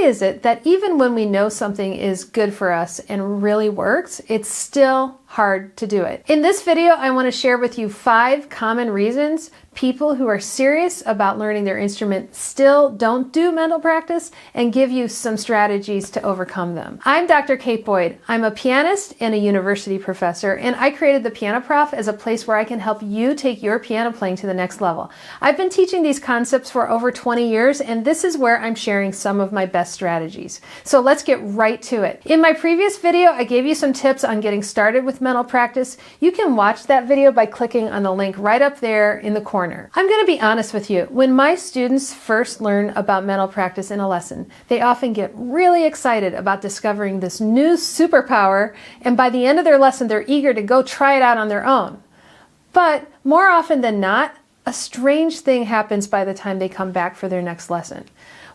is it that even when we know something is good for us and really works, it's still hard to do it? In this video, I want to share with you 5 common reasons people who are serious about learning their instrument still don't do mental practice, and give you some strategies to overcome them. I'm Dr. Kate Boyd. I'm a pianist and a university professor, and I created ThePianoProf as a place where I can help you take your piano playing to the next level. I've been teaching these concepts for over 20 years, and this is where I'm sharing some of my best strategies. So let's get right to it. In my previous video, I gave you some tips on getting started with mental practice. You can watch that video by clicking on the link right up there in the corner. I'm going to be honest with you. When my students first learn about mental practice in a lesson, they often get really excited about discovering this new superpower, and by the end of their lesson, they're eager to go try it out on their own. But more often than not, a strange thing happens by the time they come back for their next lesson.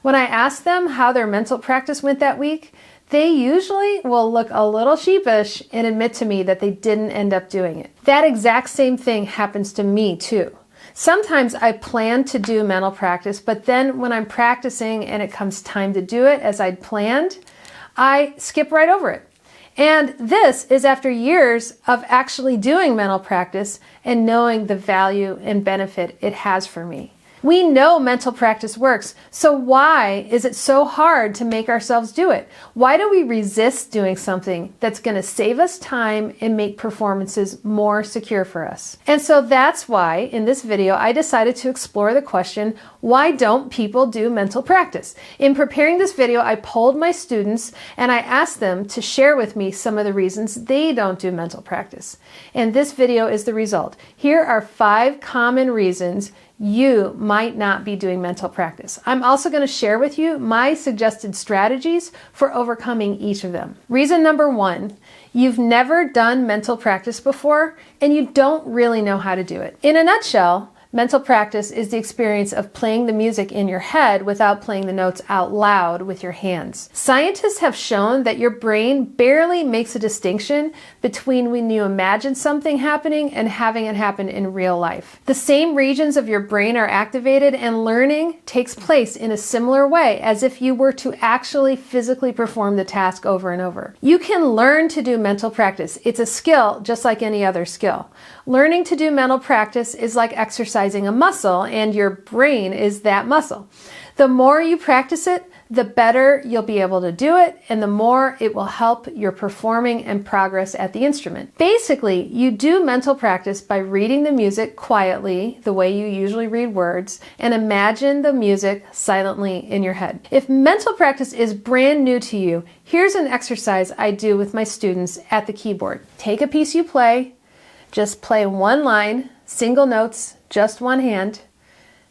When I ask them how their mental practice went that week, they usually will look a little sheepish and admit to me that they didn't end up doing it. That exact same thing happens to me too. Sometimes I plan to do mental practice, but then when I'm practicing and it comes time to do it as I'd planned, I skip right over it. And this is after years of actually doing mental practice and knowing the value and benefit it has for me. We know mental practice works, so why is it so hard to make ourselves do it? Why do we resist doing something that's going to save us time and make performances more secure for us? And so that's why in this video I decided to explore the question, why don't people do mental practice? In preparing this video, I polled my students and I asked them to share with me some of the reasons they don't do mental practice. And this video is the result. Here are 5 common reasons you might not be doing mental practice. I'm also going to share with you my suggested strategies for overcoming each of them. Reason number 1, you've never done mental practice before and you don't really know how to do it. In a nutshell, mental practice is the experience of playing the music in your head without playing the notes out loud with your hands. Scientists have shown that your brain barely makes a distinction between when you imagine something happening and having it happen in real life. The same regions of your brain are activated, and learning takes place in a similar way as if you were to actually physically perform the task over and over. You can learn to do mental practice. It's a skill just like any other skill. Learning to do mental practice is like exercising a muscle, and your brain is that muscle. The more you practice it, the better you'll be able to do it, and the more it will help your performing and progress at the instrument. Basically, you do mental practice by reading the music quietly, the way you usually read words, and imagine the music silently in your head. If mental practice is brand new to you, here's an exercise I do with my students at the keyboard. Take a piece you play, just play one line, single notes, just one hand,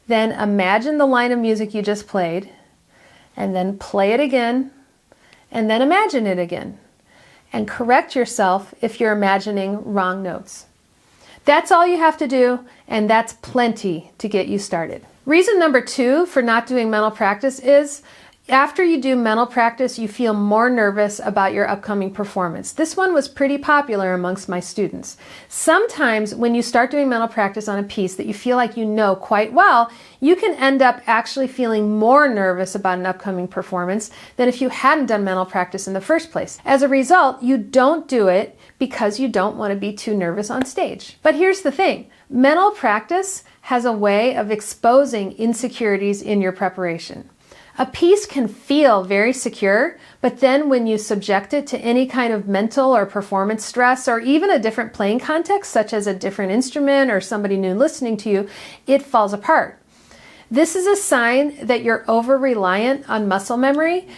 then imagine the line of music you just played, and then play it again, and then imagine it again, and correct yourself if you're imagining wrong notes. That's all you have to do, and that's plenty to get you started. Reason number 2 for not doing mental practice is, after you do mental practice, you feel more nervous about your upcoming performance. This one was pretty popular amongst my students. Sometimes when you start doing mental practice on a piece that you feel like you know quite well, you can end up actually feeling more nervous about an upcoming performance than if you hadn't done mental practice in the first place. As a result, you don't do it because you don't want to be too nervous on stage. But here's the thing, mental practice has a way of exposing insecurities in your preparation. A piece can feel very secure, but then when you subject it to any kind of mental or performance stress, or even a different playing context, such as a different instrument or somebody new listening to you, it falls apart. This is a sign that you're over-reliant on muscle memory,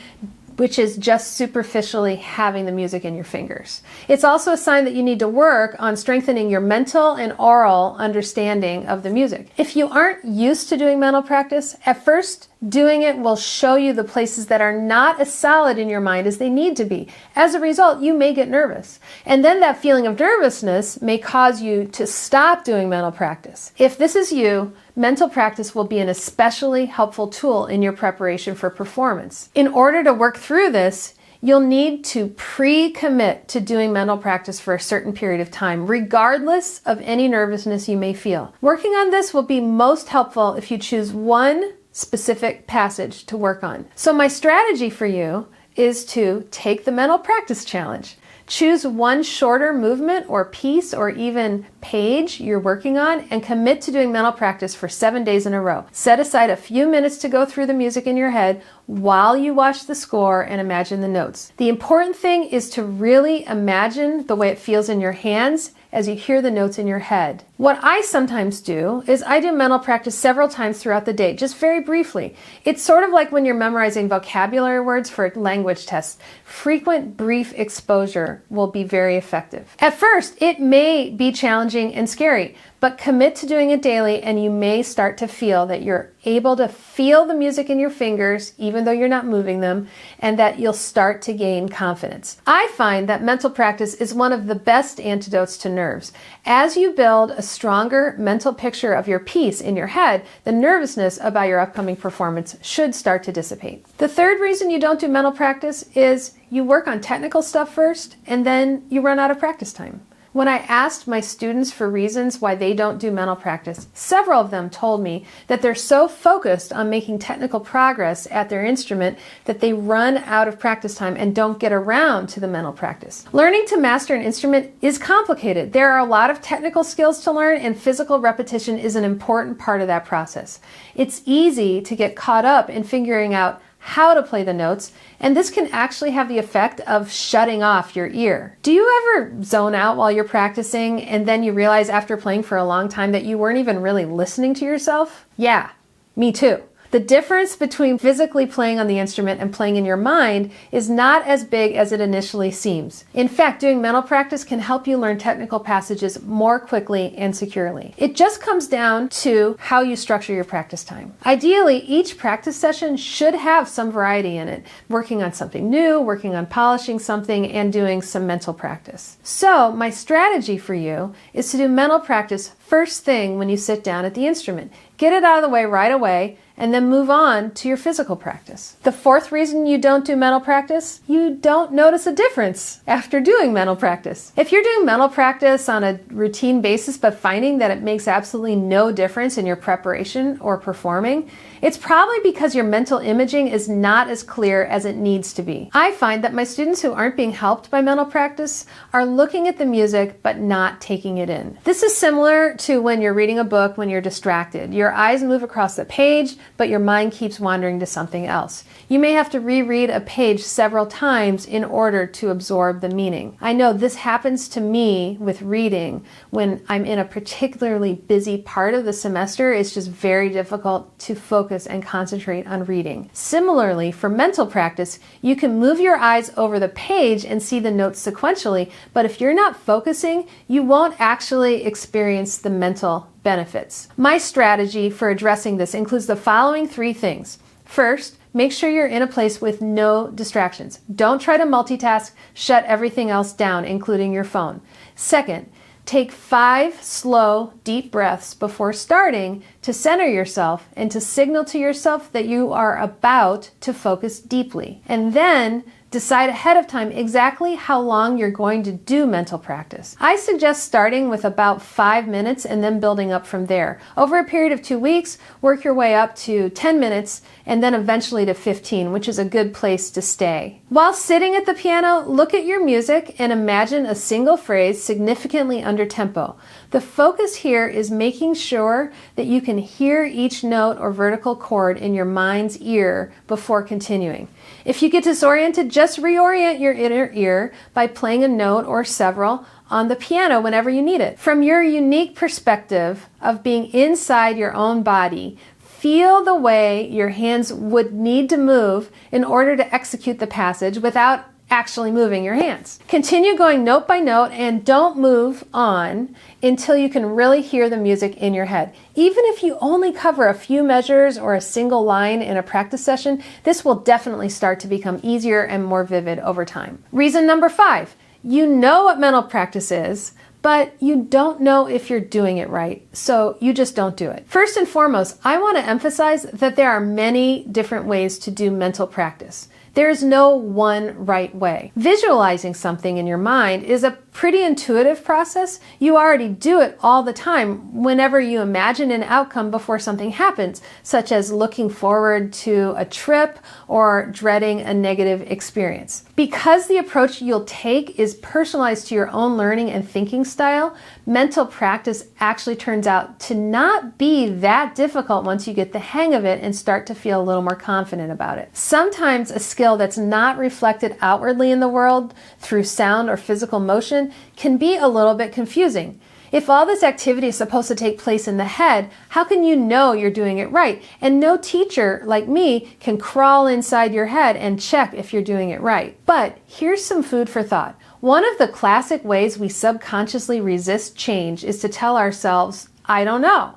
which is just superficially having the music in your fingers. It's also a sign that you need to work on strengthening your mental and oral understanding of the music. If you aren't used to doing mental practice, at first, doing it will show you the places that are not as solid in your mind as they need to be. As a result, you may get nervous. And then that feeling of nervousness may cause you to stop doing mental practice. If this is you, mental practice will be an especially helpful tool in your preparation for performance. In order to work through this, you'll need to pre-commit to doing mental practice for a certain period of time, regardless of any nervousness you may feel. Working on this will be most helpful if you choose 1 specific passage to work on. So my strategy for you is to take the mental practice challenge. Choose one shorter movement or piece or even page you're working on and commit to doing mental practice for 7 days in a row. Set aside a few minutes to go through the music in your head while you watch the score and imagine the notes. The important thing is to really imagine the way it feels in your hands as you hear the notes in your head. What I sometimes do is I do mental practice several times throughout the day, just very briefly. It's sort of like when you're memorizing vocabulary words for language tests. Frequent, brief exposure will be very effective. At first, it may be challenging and scary, but commit to doing it daily and you may start to feel that you're able to feel the music in your fingers, even though you're not moving them, and that you'll start to gain confidence. I find that mental practice is one of the best antidotes to nerves. As you build a stronger mental picture of your piece in your head, the nervousness about your upcoming performance should start to dissipate. The third reason you don't do mental practice is you work on technical stuff first, and then you run out of practice time. When I asked my students for reasons why they don't do mental practice, several of them told me that they're so focused on making technical progress at their instrument that they run out of practice time and don't get around to the mental practice. Learning to master an instrument is complicated. There are a lot of technical skills to learn, and physical repetition is an important part of that process. It's easy to get caught up in figuring out how to play the notes, and this can actually have the effect of shutting off your ear. Do you ever zone out while you're practicing and then you realize after playing for a long time that you weren't even really listening to yourself? Yeah, me too. The difference between physically playing on the instrument and playing in your mind is not as big as it initially seems. In fact, doing mental practice can help you learn technical passages more quickly and securely. It just comes down to how you structure your practice time. Ideally, each practice session should have some variety in it, working on something new, working on polishing something, and doing some mental practice. So, my strategy for you is to do mental practice first thing when you sit down at the instrument. Get it out of the way right away, and then move on to your physical practice. The fourth reason you don't do mental practice, you don't notice a difference after doing mental practice. If you're doing mental practice on a routine basis but finding that it makes absolutely no difference in your preparation or performing, it's probably because your mental imaging is not as clear as it needs to be. I find that my students who aren't being helped by mental practice are looking at the music but not taking it in. This is similar to when you're reading a book when you're distracted. Your eyes move across the page, but your mind keeps wandering to something else. You may have to reread a page several times in order to absorb the meaning. I know this happens to me with reading when I'm in a particularly busy part of the semester. It's just very difficult to focus and concentrate on reading. Similarly, for mental practice, you can move your eyes over the page and see the notes sequentially, but if you're not focusing, you won't actually experience the mental benefits. My strategy for addressing this includes the following 3 things. First, make sure you're in a place with no distractions. Don't try to multitask, shut everything else down, including your phone. Second, take 5 slow, deep breaths before starting to center yourself and to signal to yourself that you are about to focus deeply. And then decide ahead of time exactly how long you're going to do mental practice. I suggest starting with about 5 minutes and then building up from there. Over a period of 2 weeks, work your way up to 10 minutes and then eventually to 15, which is a good place to stay. While sitting at the piano, look at your music and imagine a single phrase significantly under tempo. The focus here is making sure that you can hear each note or vertical chord in your mind's ear before continuing. If you get disoriented, just reorient your inner ear by playing a note or several on the piano whenever you need it. From your unique perspective of being inside your own body, feel the way your hands would need to move in order to execute the passage without actually moving your hands. Continue going note by note and don't move on until you can really hear the music in your head. Even if you only cover a few measures or a single line in a practice session, this will definitely start to become easier and more vivid over time. Reason number 5, you know what mental practice is, but you don't know if you're doing it right, so you just don't do it. First and foremost, I want to emphasize that there are many different ways to do mental practice. There is no one right way. Visualizing something in your mind is a pretty intuitive process. You already do it all the time whenever you imagine an outcome before something happens, such as looking forward to a trip or dreading a negative experience. Because the approach you'll take is personalized to your own learning and thinking style, mental practice actually turns out to not be that difficult once you get the hang of it and start to feel a little more confident about it. Sometimes a skill that's not reflected outwardly in the world through sound or physical motion can be a little bit confusing. If all this activity is supposed to take place in the head, how can you know you're doing it right? And no teacher like me can crawl inside your head and check if you're doing it right. But here's some food for thought. One of the classic ways we subconsciously resist change is to tell ourselves, I don't know.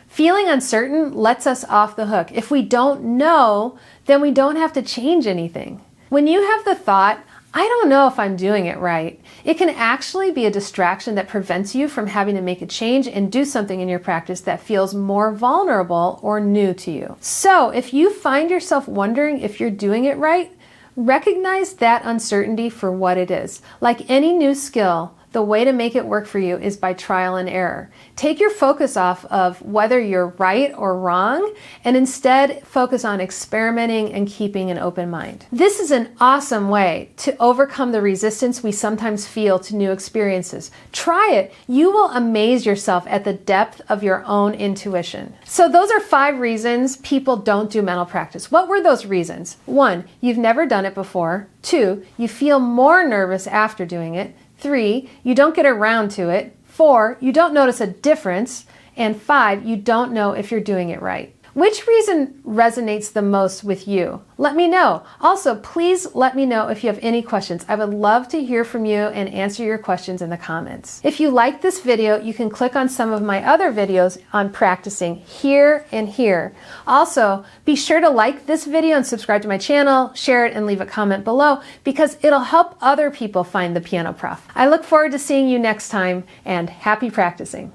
Feeling uncertain lets us off the hook. If we don't know, then we don't have to change anything. When you have the thought, I don't know if I'm doing it right, it can actually be a distraction that prevents you from having to make a change and do something in your practice that feels more vulnerable or new to you. So if you find yourself wondering if you're doing it right, recognize that uncertainty for what it is. Like any new skill, the way to make it work for you is by trial and error. Take your focus off of whether you're right or wrong and instead focus on experimenting and keeping an open mind. This is an awesome way to overcome the resistance we sometimes feel to new experiences. Try it. You will amaze yourself at the depth of your own intuition. So those are 5 reasons people don't do mental practice. What were those reasons? 1, you've never done it before. 2, you feel more nervous after doing it. 3, you don't get around to it. 4, you don't notice a difference. And 5, you don't know if you're doing it right. Which reason resonates the most with you? Let me know. Also, please let me know if you have any questions. I would love to hear from you and answer your questions in the comments. If you like this video, you can click on some of my other videos on practicing here and here. Also, be sure to like this video and subscribe to my channel, share it, and leave a comment below because it'll help other people find the Piano Prof. I look forward to seeing you next time, and happy practicing.